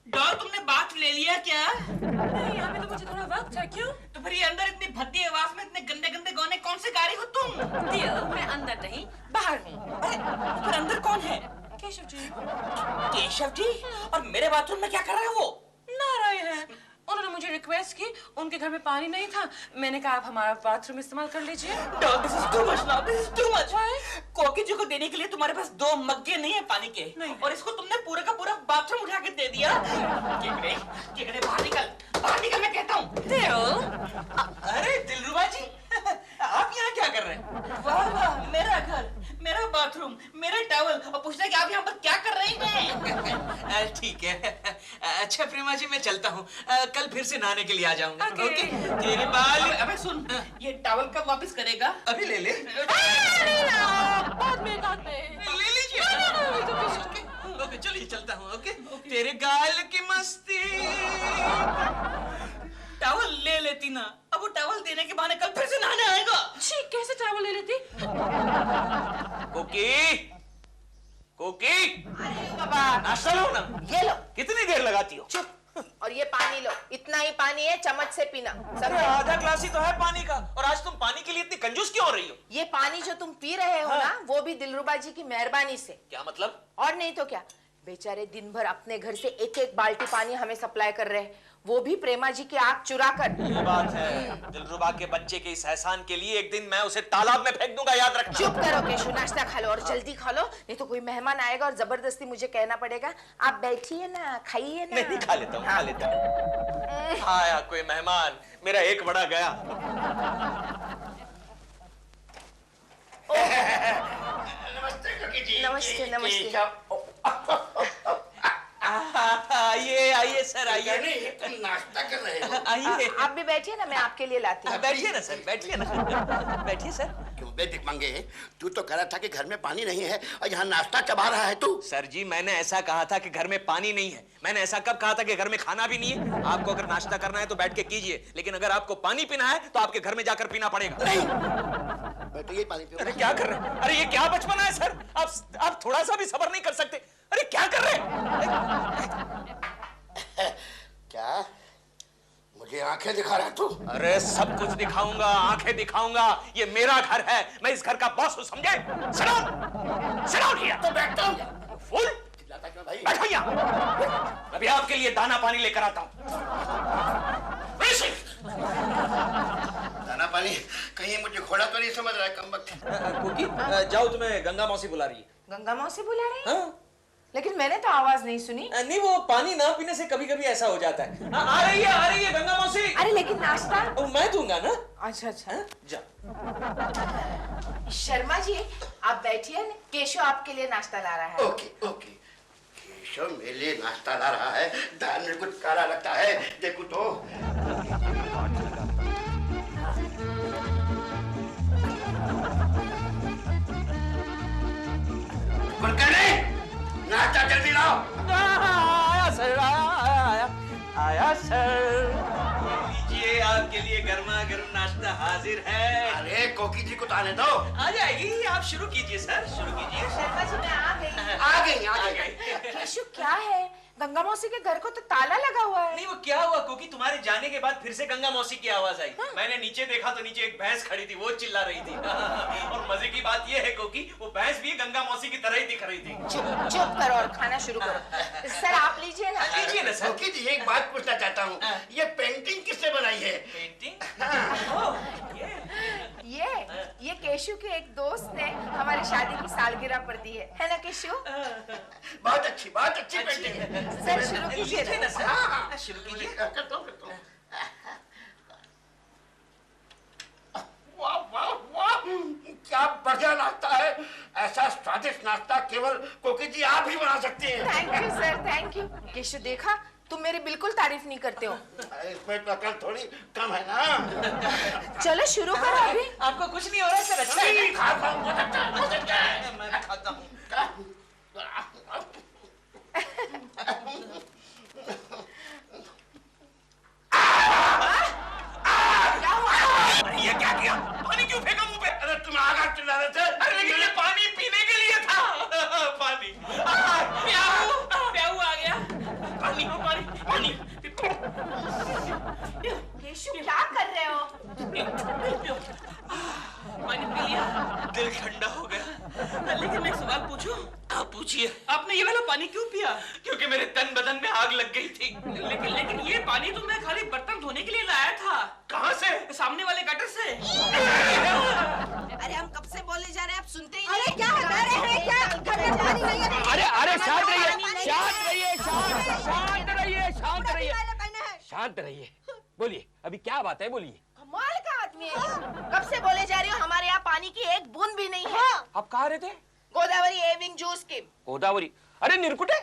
डॉल तुमने बाथ ले लिया क्या? नहीं, यहाँ पे तो मुझे थोड़ा वक्त है। क्यों? तो फिर ये अंदर इतनी भद्दी आवाज में इतने गंदे गंदे गाने कौन से गा रही हो तुम? मैं अंदर नहीं, बाहर हूँ। अरे तो फिर अंदर कौन है? केशव जी। केशव जी? और मेरे बाथरूम में क्या कर रहे हैं वो? नहा रहे हैं। उन्होंने मुझे रिक्वेस्ट की, उनके घर में पानी नहीं था। मैंने कहा आप हमारा बाथरूम इस्तेमाल कर लीजिए। This is too much now. This is too much. कोकी जी को देने के लिए तुम्हारे पास 2 मग्गे नहीं है पानी के, और इसको तुमने पूरा का पूरा बाथरूम उठा के दे दिया। किकड़े बाहर निकल मैं कहता हूँ। अरे दिलरुबा जी, आप यहाँ क्या कर रहे हैं? वाह वाह, मेरा घर, मेरा बाथरूम, मेरे टॉवल, और पूछना कि आप यहाँ पर क्या कर रही हैं? ठीक है। अच्छा प्रेमा जी, मैं चलता हूँ। कल फिर से नहाने के लिए आ जाऊंगा। ओके। तेरे बाल। अबे सुन, ये टॉवल कब वापस करेगा? अभी ले ले। बाद में ले लीजिए। ओके चलिए, चलता हूँ। ओके। तेरे गाल की मस्ती। टॉवल ले लेती ना, अब वो टॉवल देने के बहाने कल फिर से नहाने आएगा। कैसे टॉवल कोकी, कोकी, बाबा नाश्ता लो ना। ये लो। कितनी देर लगाती हो? चुप। और ये पानी लो, इतना ही पानी है, चम्मच से पीना। अरे आधा ग्लास ही तो है पानी का, और आज तुम पानी के लिए इतनी कंजूस क्यों हो रही हो? ये पानी जो तुम पी रहे हो ना, वो भी दिलरुबा जी की मेहरबानी से। क्या मतलब? और नहीं तो क्या, बेचारे दिन भर अपने घर से एक एक बाल्टी पानी हमें सप्लाई कर रहे हैं, वो भी प्रेमा जी की आंख चुरा कर। ये बात है। दिलरुबा के बच्चे के इस एहसान के लिए एक दिन मैं उसे तालाब में फेंक दूंगा, याद रखना। चुप करो केशु, नाश्ता खा लो और जल्दी खा लो, नहीं तो कोई मेहमान आएगा और जबरदस्ती मुझे कहना पड़ेगा आप बैठिए ना, खाइए ना। नहीं, खा लेता हूँ, खा लेता हूँ। आया कोई मेहमान, मेरा एक बड़ा गया। नमस्ते कोकी जी। नमस्ते, नमस्ते। आइए सर, आइए। तुम नाश्ता कर रहे हो? आइए। आप भी बैठिए ना, मैं आपके लिए लाती हूँ। बैठिए ना सर, बैठिए ना, बैठिए सर। क्यों बे भिखमंगे, तू तो कह रहा था कि घर में पानी नहीं है और यहाँ नाश्ता चबा रहा है तू। सर जी, मैंने ऐसा कहा था कि घर में पानी नहीं है। मैंने ऐसा कब कहा था कि घर में खाना भी नहीं है? आपको अगर नाश्ता करना है तो बैठ के कीजिए, लेकिन अगर आपको पानी पीना है तो आपके घर में जाकर पीना पड़ेगा। नहीं, मैं तो ये पानी पीऊंगा। अरे क्या कर रहे हैं? अरे ये क्या बचपना है सर? आप थोड़ा सा भी सब्र नहीं कर सकते? अरे क्या कर रहे हैं? क्या मुझे आंखें दिखा रहा तू? अरे सब कुछ दिखाऊंगा, आंखें दिखाऊंगा। ये मेरा घर है, मैं इस घर का बॉस हूं, समझे? Sit down here। तो बैठता हूँ। फुल चिल्लाता क्यों भाई? बैठो यहाँ। अभी आपके लिए दाना पानी लेकर आता हूँ। दाना पानी? कहीं मुझे घोड़ा तो नहीं समझ रहा है कमबख्त। कुकी, जाओ, तुम्हें गंगा मौसी बुला रही है। गंगा मौसी बुला रही है? हाँ? लेकिन मैंने तो आवाज नहीं सुनी। नहीं, वो पानी ना पीने से कभी कभी ऐसा हो जाता है। आ रही है गंगा मौसी। अरे लेकिन नाश्ता मैं दूंगा ना। अच्छा अच्छा। जा। शर्मा जी आप बैठिए, केशव आपके लिए नाश्ता ला रहा है। Okay okay. केशव मेरे लिए नाश्ता ला रहा है, दाल में कुछ काला लगता है, देखो तो। नाश्ता जल्दी लाओ। आया सर, आया सर। लीजिए, आपके लिए गर्मा गर्म नाश्ता हाजिर है। अरे कोकी जी को तो आने दो। आ जाएगी, आप शुरू कीजिए सर, शुरू कीजिए। शर्मा जी मैं आ गई। आ गई। केशव क्या है, गंगा मौसी के घर को तो ताला लगा हुआ है। नहीं, वो क्या हुआ क्योंकि तुम्हारे जाने के बाद फिर से गंगा मौसी की आवाज आई। मैंने नीचे देखा तो नीचे एक भैंस खड़ी थी, वो चिल्ला रही थी। और मजे की बात ये है क्योंकि वो भैंस भी गंगा मौसी की तरह ही दिख रही थी। चुप करो और खाना शुरू करो। सर आप लीजिए ना। लीजिए ना सर। कोकी जी एक बात पूछना चाहता हूँ, ये पेंटिंग किसने बनाई है? पेंटिंग? ये केशव के एक दोस्त ने हमारी शादी की सालगिरह पर दी है ना केशव? बहुत अच्छी पेंटिंग है। सर शुरू कीजिए ना। हाँ, शुरू कीजिए। करता हूँ। वाह वाह वाह, क्या बढ़िया नाश्ता है। ऐसा स्वादिष्ट नाश्ता केवल कोकी जी आप ही बना सकती हैं। Thank you sir, thank you. Keshav देखा, तुम मेरी बिल्कुल तारीफ नहीं करते हो। इसमें तो अकल थोड़ी कम है ना। चलो शुरू करो अभी। आपको कुछ नहीं हो रहा सर? अच्छा है। नहीं, खाता हूँ, बहुत अच्छा है, बहुत अच्छा है। मैं खाता हूँ। क्या हुआ? ये क्या किया? पानी क्यों फेंका मुंह पे? अरे तुम आगा चिल्ला रहे थे। अरे लेकिन ये पानी पीने के लिए था। पानी। प्याऊ आ गया। पानी पानी। केशव क्या कर रहे हो? पानी पी लिया, दिल ठंडा हो गया। लेकिन मैं एक सवाल पूछूं? आप पूछिए। आपने ये वाला पानी क्यों पिया? क्योंकि मेरे तन बदन में आग लग गई थी। लेकिन ये पानी तो मैं खाली बर्तन धोने के लिए लाया था। कहाँ से? सामने वाले गटर से। अरे हम कब से बोले जा रहे हैं, आप सुनते ही अरे क्या कर रहे हैं, क्या घर में पानी नहीं है? अरे शांत रहिए, शांत रहिए। बोलिए, अभी क्या बात है, बोलिए। कमाल का आदमी है। कब से बोले जा रही हो, हमारे यहाँ पानी की एक बूंद भी नहीं है। आप कहाँ रहे थे? गोदावरी एविंग जूस की। गोदावरी? अरे निरकुटे,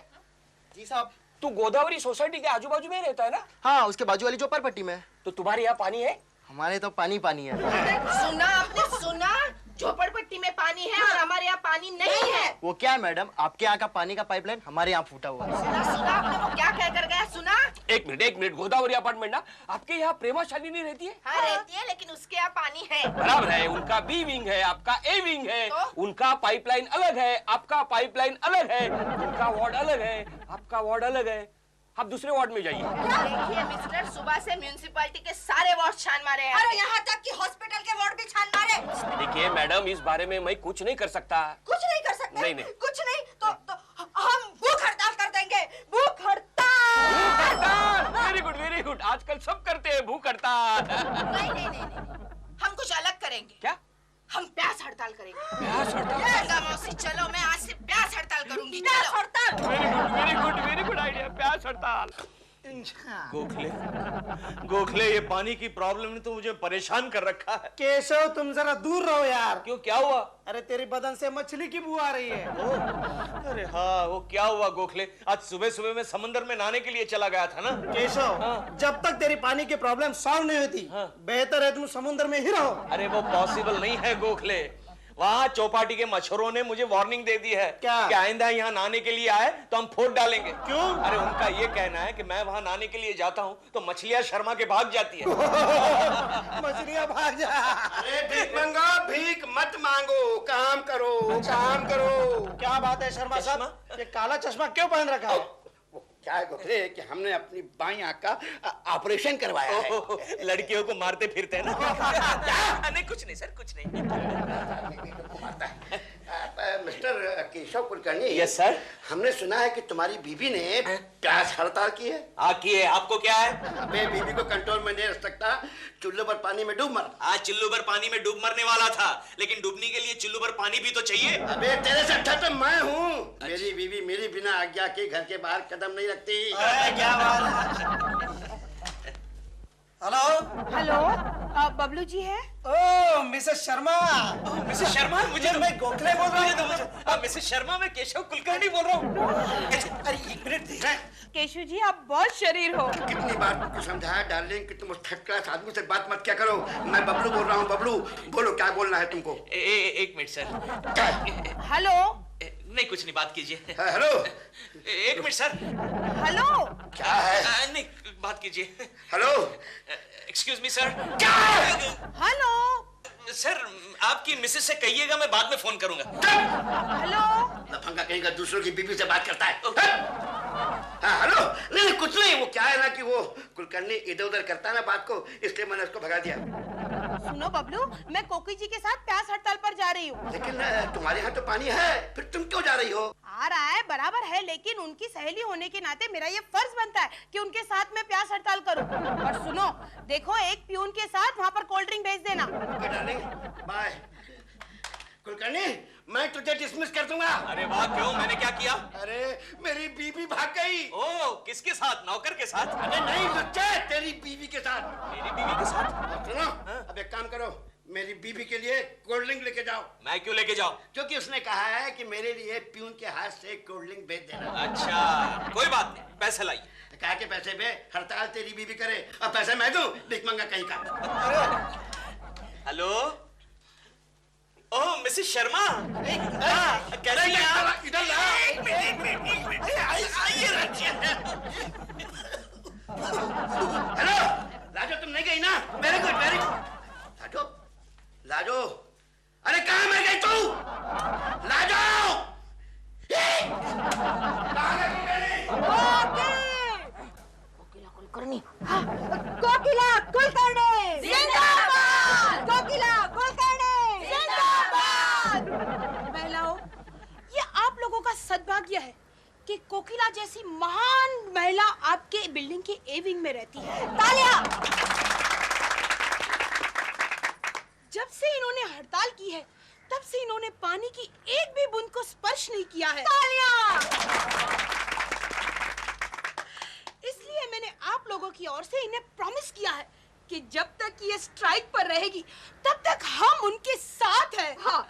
जी साहब। तू गोदावरी सोसाइटी के आजू बाजू में ही रहता है ना? हाँ, उसके बाजू वाली झोपड़पट्टी में। तो तुम्हारे यहाँ पानी है? हमारे तो पानी है। सुना आपने, सुना? झोपड़पट्टी में पानी है और हमारे यहाँ पानी नहीं है। वो क्या है मैडम, आपके यहाँ का पानी का पाइपलाइन हमारे यहाँ फूटा हुआ है। सुना आपने वो क्या कह कर गया, सुना? एक मिनट, गोदावरी अपार्टमेंट ना आपके यहाँ प्रेमा शालिनी रहती है? हाँ रहती है, लेकिन उसके यहाँ पानी है। बराबर है, उनका बी विंग है, आपका ए विंग है। उनका पाइपलाइन अलग है, आपका पाइपलाइन अलग है। उनका वार्ड अलग है, आपका वार्ड अलग है। आप दूसरे वार्ड में जाइए। देखिए मिस्टर, सुबह से म्यूनिसिपैलिटी के सारे वार्ड छान मारे हैं। अरे यहाँ तक कि हॉस्पिटल के वार्ड भी छान मारे। देखिए मैडम, इस बारे में मैं कुछ नहीं कर सकता। कुछ नहीं कर सकते? नहीं। कुछ नहीं तो हम भूख हड़ताल कर देंगे। भूख हड़ताल। Very good. आजकल सब करते हैं भूख हड़ताल। नहीं, हम कुछ अलग करेंगे। क्या? हम प्यास हड़ताल करेंगे। प्यास हड़ताल? गंगा मौसी, चलो मैं आज से प्यास हड़ताल करूंगी। प्यास हड़ताल। वेरी गुड आइडिया, प्यास हड़ताल। गोखले, ये पानी की प्रॉब्लम ने तो मुझे परेशान कर रखा है। केशव तुम जरा दूर रहो यार। क्यों, क्या हुआ? अरे तेरी बदन से मछली की बू आ रही है। अरे हाँ, वो क्या हुआ गोखले? आज सुबह सुबह मैं समंदर में नहाने के लिए चला गया था ना। केशव, जब तक तेरी पानी की प्रॉब्लम सॉल्व नहीं होती, बेहतर है तुम समुद्र में ही रहो। अरे वो पॉसिबल नहीं है गोखले। वहाँ चौपाटी के मच्छरों ने मुझे वार्निंग दे दी है क्या? कि आइंदा यहाँ नहाने के लिए आए तो हम फोड़ डालेंगे। क्यों? अरे उनका ये कहना है कि मैं वहाँ नहाने के लिए जाता हूँ तो मछलियाँ शर्मा के भाग जाती है। मछलियाँ भाग जा। अरे भीख मंगा, भीख मत मांगो, काम करो। क्या बात है शर्मा साहब, ये काला चश्मा क्यों पहन रखा है? क्या है गोखले कि हमने अपनी बाईं आंख का ऑपरेशन करवाया है। लड़कियों को मारते फिरते हैं ना। नहीं कुछ नहीं सर, कुछ नहीं। Mister Keshav Kulkarni. Yes sir. हमने सुना है कि तुम्हारी बीवी ने प्यास हड़ताल की है। की है, आपको क्या है? अबे बीवी को कंट्रोल में नहीं रख सकता, चुल्लू भर पानी में डूब मर। आज चिल्लू भर पानी में डूब मरने वाला था, लेकिन डूबने के लिए चिल्लू भर पानी भी तो चाहिए। अबे तेरे से अच्छा तो मैं हूँ। मेरी बीवी मेरी बिना आज्ञा के घर के बाहर कदम नहीं रखती। क्या बात है? हेलो, बबलू जी है? ओ मिसेस शर्मा। मिसेस शर्मा, मुझे मैं गोखले बोल रहा हूँ। मिसेस शर्मा, मैं केशव कुलकर्णी बोल रहा हूँ। अरे एक मिनट देख। केशव जी, आप बहुत शरीर हो। कितनी बार तुमको समझाया डार्लिंग कि तुम उस थर्ड क्लास आदमी से बात मत क्या करो। मैं बबलू बोल रहा हूँ। बबलू बोलो, क्या बोलना है तुमको? एक मिनट सर। हेलो। नहीं कुछ नहीं, बात कीजिए। हेलो। एक मिनट सर। हेलो। क्या है? नहीं बात कीजिए। हेलो। Excuse me sir. क्या? हेलो सर, आपकी मिसेस से कहिएगा मैं बाद में फोन करूंगा। हेलो। लफंगा कहीं का दूसरों की बीवी से बात करता है। हाँ हेलो। नहीं कुछ नहीं, वो क्या है ना कि वो कुलकर्णी इधर उधर करता है ना बात को, इसलिए मैंने उसको भगा दिया। सुनो बबलू, मैं कोकी जी के साथ प्यास हड़ताल पर जा रही हूँ। लेकिन तुम्हारे यहाँ तो पानी है, फिर तुम क्यों जा रही हो? आ रहा है, बराबर है, लेकिन उनकी सहेली होने के नाते मेरा ये फर्ज बनता है कि उनके साथ मैं प्यास हड़ताल करूं। और सुनो, देखो एक प्यून के साथ वहाँ पर कोल्ड ड्रिंक भेज देना। Darling, bye. कुलकर्णी, मैं तुझे डिसमिस कर दूंगा। अरे वाह, क्यों? मैंने क्या किया? अरे मेरी बीवी भाग गई। ओ, किसके साथ? नौकर के साथ? अरे नहीं बच्चे, तेरी बीवी के साथ। मेरी बीवी के साथ? सुनो, अब एक काम करो, मेरी बीवी के लिए कोल्ड ड्रिंक लेके जाओ। मैं क्यों लेके जाऊं? क्योंकि उसने कहा है कि मेरे लिए प्यून के हाथ से कोल्ड ड्रिंक भेज देना। अच्छा, कोई बात नहीं, पैसे लाइए। कहा के पैसे पे हड़ताल तेरी बीवी करे और पैसे मैं दूं? भीख मंगा कहीं का। हेलो। ओह मिसेस शर्मा, कैसी हैं आप? इधर ला। एक मिनट। आइए हेलो लाजो, तुम नहीं गई ना? Very good very good. Lajo, अरे कहाँ में गई तू? लाजो, कोकिला कुलकर्णी जिंदाबाद। कोकिला कुलकर्णी जिंदाबाद। महिलाओं, ये आप लोगों का सद्भाग्य है कि कोकिला जैसी महान महिला आपके बिल्डिंग के ए विंग में रहती है। तालियां। जब से इन्होंने हड़ताल की है, तब से इन्होंने पानी की एक भी बूंद को स्पर्श नहीं किया है। इसलिए मैंने आप लोगों की ओर से इन्हें प्रॉमिस किया है कि जब तक ये स्ट्राइक पर रहेगी, तब तक हम उनके साथ हैं। हाँ,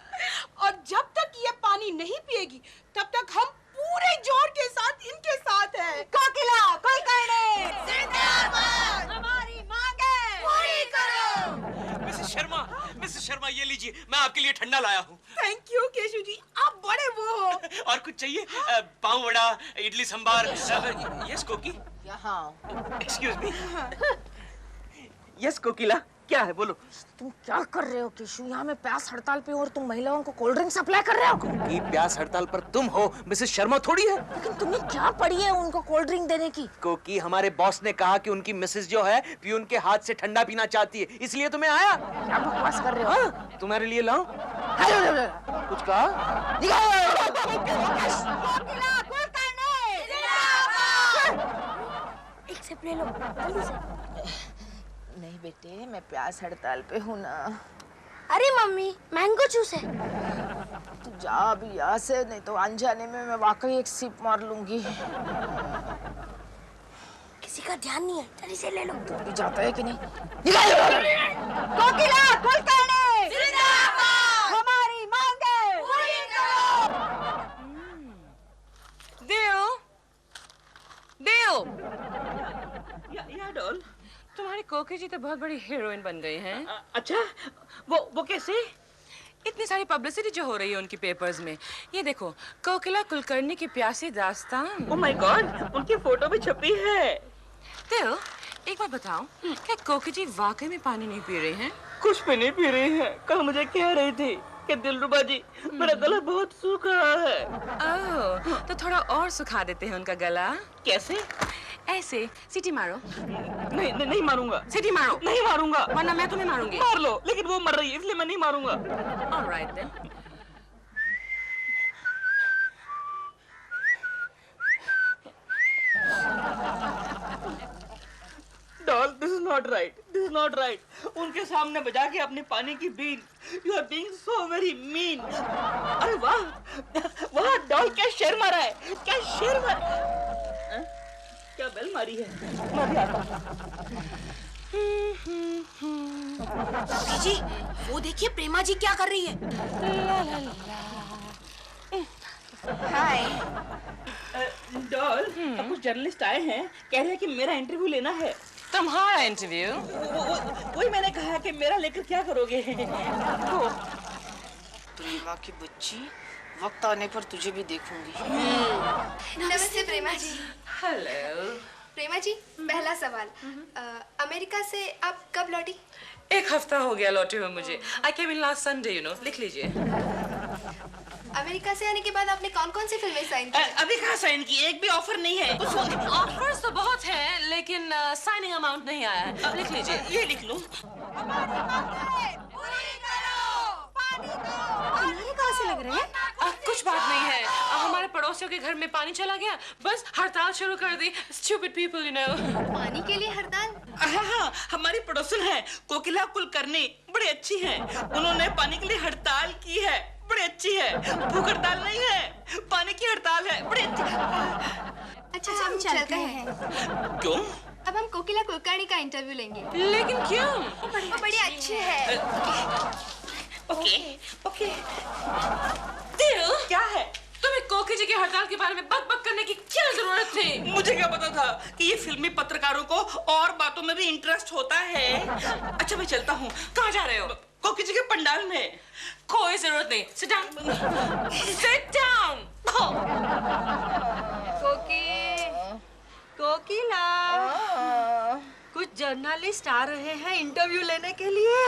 और जब तक ये पानी नहीं पिएगी, तब तक हम पूरे जोर के साथ इनके साथ हैं। कोकिला कुलकर्णी जिंदाबाद। हमारी मांगे पूरी करो। मिसेस शर्मा, लीजिए, मैं आपके लिए ठंडा लाया हूँ। थैंक यू केशु जी, आप बड़े वो हो। और कुछ चाहिए? पाव वड़ा, इडली सांबार। यस कोकी। यहाँ एक्सक्यूज मी। यस कोकिला, क्या है बोलो। तुम क्या कर रहे हो केशु? यहाँ मैं प्यास हड़ताल पे हूँ और तुम महिलाओं को कोल्ड ड्रिंक सप्लाई कर रहे हो? कि प्यास हड़ताल पर तुम हो, मिसेस शर्मा थोड़ी है। लेकिन तुम्हें क्या पड़ी है उनको कोल्ड ड्रिंक देने की? क्योंकि हमारे बॉस ने कहा कि उनकी मिसेस जो है प्यून के हाथ से ठंडा पीना चाहती है, इसलिए तुम्हें आया। क्या बकवास कर रहे हो? हाँ, तुम्हारे लिए लाऊं? कुछ कहा? एक सिप ले लो जल्दी से। नहीं बेटे, मैं प्यास हड़ताल पे हूँ ना। अरे मम्मी, मैंगो जूस है। तू जा अभी यहाँ से, नहीं तो अनजाने में मैं वाकई एक सिप मार लूंगी। किसी का ध्यान नहीं है, जल्दी से ले लो। तू भी जाता है कि नहीं? कोकिला कुलकर्णी जिंदाबाद, हमारी मांगे पूरी करो। देव, देव, या डॉल। तुम्हारी कोकी जी तो बहुत बड़ी हीरोइन बन गई हैं। अच्छा, वो कैसे? इतनी सारी पब्लिसिटी जो हो रही है उनकी पेपर्स में। ये देखो, कोकिला कुलकर्णी की प्यासी दास्तान। ओह माय गॉड, उनकी फोटो भी छपी है। देव, एक बात बताओ, क्या कोकी जी वाकई में पानी नहीं पी रही हैं? कुछ भी नहीं पी रही है। कल मुझे कह रही थी कि दिलरुबा जी, मेरा गला बहुत सूख रहा है। ओह, तो थोड़ा और सुखा देते हैं उनका गला। कैसे? ऐसे सीटी मारो। नहीं नहीं, नहीं मारूंगा। सीटी मारो। नहीं मारूंगा। वरना मैं तुम्हें मारूंगी। मार लो, लेकिन वो मर रही है इसलिए मैं नहीं मारूंगा। Alright then. Doll, this is not right, this is not right. उनके सामने बजा के अपने पानी की बीन, you are being so very mean. अरे वाह वाह डॉल, क्या शेर मारा है, क्या शेर मारा। क्या बेल मारी है। मैं भी आता हूं। जी, वो देखिए प्रेमा जी क्या कर रही है। हाय डॉल, कुछ जर्नलिस्ट आए हैं, कह रहे हैं कि मेरा इंटरव्यू लेना है। तुम्हारा इंटरव्यू? वही मैंने कहा कि मेरा लेकर क्या करोगे। प्रेमा की बच्ची, वक्त आने पर तुझे भी देखूंगी। नमस्ते प्रेमा जी। हेलो प्रेमा जी, पहला सवाल, अमेरिका से आप कब लौटी? एक हफ्ता हो गया लौटे हुए मुझे। I came in last Sunday, you know. लिख लीजिए। अमेरिका से आने के बाद आपने कौन कौन सी फिल्में साइन की? अभी कहाँ साइन की, एक भी ऑफर नहीं है। ऑफर्स तो बहुत हैं, लेकिन साइनिंग अमाउंट नहीं आया है। लिख लीजिए। ये लिख लो। ये कहाँ से लग रहे हैं? कुछ बात नहीं है, हमारे पड़ोसियों के घर में पानी चला गया, बस हड़ताल शुरू कर दी। Stupid people, you know. पानी के लिए हड़ताल? हाँ, हमारी पड़ोसन है कोकिला कुलकर्णी, बड़ी अच्छी हैं। उन्होंने पानी के लिए हड़ताल की है, बड़ी अच्छी है। भूख हड़ताल नहीं है, पानी की हड़ताल है, बड़ी अच्छी। अच्छा, हम चलते हैं। क्यों? अब हम कोकिला कुलकर्णी का इंटरव्यू लेंगे। लेकिन क्यों? वो बड़ी अच्छी है। Okay okay. दिल, क्या है? तुम्हें कोकी जी की हड़ताल के बारे में बक करने की क्या जरूरत थी? मुझे क्या पता था कि ये फिल्मी पत्रकारों को और बातों में भी इंटरेस्ट होता है। अच्छा, मैं चलता हूँ। कहाँ जा रहे हो? कोकी जी के पंडाल में। कोई जरूरत नहीं। Sit down. Sit down. कोकिला, कुछ जर्नलिस्ट आ रहे हैं इंटरव्यू लेने के लिए।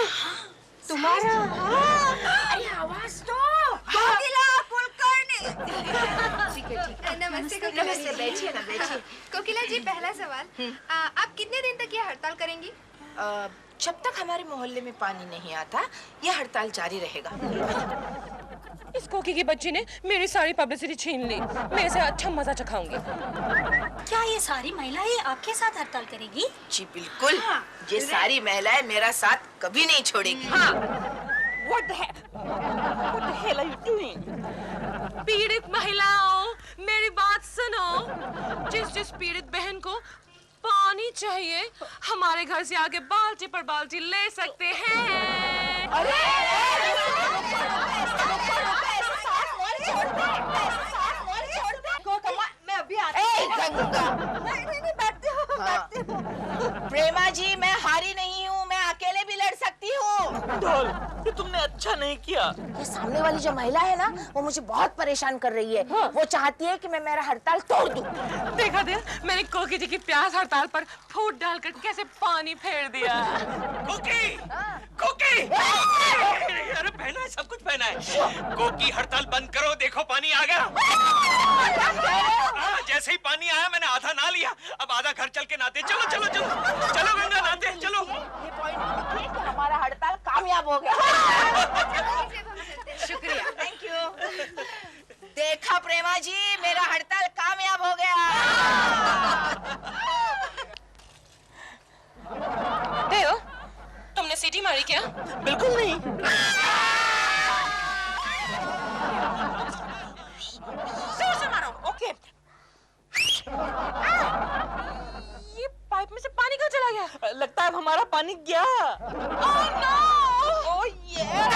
तुम्हारा अरे आवाज तो। कोकिला कुलकर्णी। नमस्ते कोकिला जी। बैठिए ना, बैठिए। कोकिला जी, पहला सवाल, आप कितने दिन तक ये हड़ताल करेंगी? जब तक हमारे मोहल्ले में पानी नहीं आता, यह हड़ताल जारी रहेगा। इस कोकी की बच्ची ने मेरी सारी पब्लिसिटी छीन ली। मैं इसे अच्छा मजा चखाऊंगी। क्या ये सारी महिलाएं आपके साथ हड़ताल करेगी? जी बिल्कुल। ये सारी महिलाएं मेरा साथ कभी नहीं छोड़ेगी। What the hell are you doing? पीड़ित महिलाओं, मेरी बात सुनो। जिस पीड़ित बहन को पानी चाहिए, हमारे घर से आगे बाल्टी पर बाल्टी ले सकते हैं। अरे मैं अभी प्रेमा जी, मैं हारी नहीं हूँ, मैं अकेले भी लड़ सकती हूँ। ढोल, ये तुमने अच्छा नहीं किया। ये सामने वाली जो महिला है ना, वो मुझे बहुत परेशान कर रही है। वो चाहती है कि मैं मेरा हड़ताल तोड़ दूं। देखा दे, मैंने कोकी जी की प्यास हड़ताल पर फूट डालकर कैसे पानी फेर दिया। कोकी, कोकी, अरे पहना है, सब कुछ पहना है। कोकी हड़ताल बंद करो, देखो पानी आ गया। जैसे ही पानी आया मैंने आधा ना लिया, अब आधा घर चल के नहाते। चलो चलो चलो चलो गंगा नहाते, चलो। ये पॉइंट है कि हमारा हड़ताल कामयाब हो गया। शुक्रिया, थैंक यू। देखा प्रेमा जी, मेरा हड़ताल कामयाब हो गया। देव, तुमने सीटी मारी क्या? बिल्कुल नहीं। जोर से मारो। ओके। ये पाइप में से पानी कहाँ चला गया? लगता है अब हमारा पानी गया। Oh no! Oh yeah!